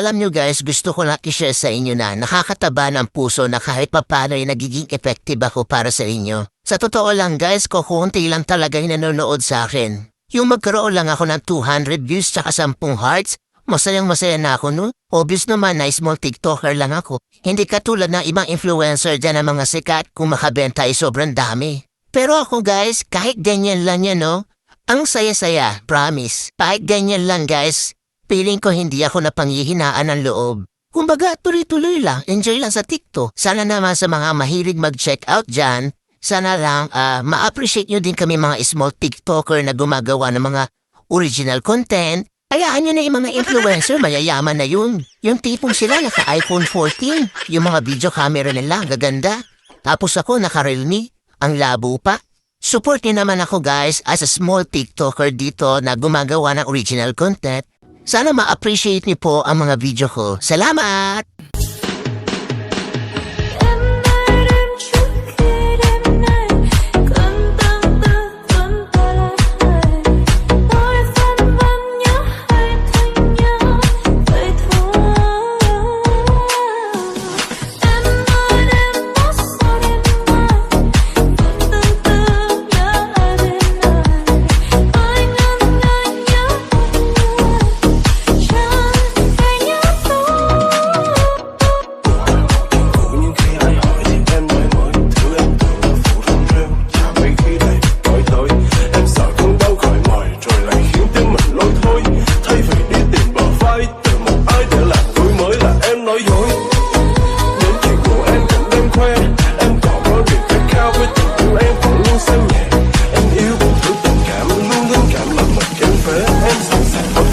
Alam nyo guys, gusto ko lang i-share sa inyo na nakakataba ng puso na kahit papano ay nagiging effective ako para sa inyo. Sa totoo lang guys, kukunti lang talaga yung nanonood sa akin. Yung magkaroon lang ako ng 200 views tsaka 10 hearts, masayang masaya na ako no? Obvious naman na small TikToker lang ako. Hindi katulad ng ibang influencer dyan ng mga sikat kung makabenta ay sobrang dami. Pero ako guys, kahit ganyan lang yan no? Ang saya-saya, promise. Kahit ganyan lang guys. Feeling ko hindi ako napanghihinaan ng loob. Kumbaga, tuloy-tuloy lang, enjoy lang sa TikTok. Sana naman sa mga mahilig mag-check out dyan, sana lang ma-appreciate nyo din kami mga small TikToker na gumagawa ng mga original content. Hayaan nyo na yung mga influencer, mayayaman na yun. Yung tipong sila naka-iPhone 14, yung mga video camera nila, gaganda. Tapos ako naka-Realme, ang labo pa. Support nyo naman ako guys as a small TikToker dito na gumagawa ng original content. Sana ma-appreciate niyo po ang mga video ko. Salamat!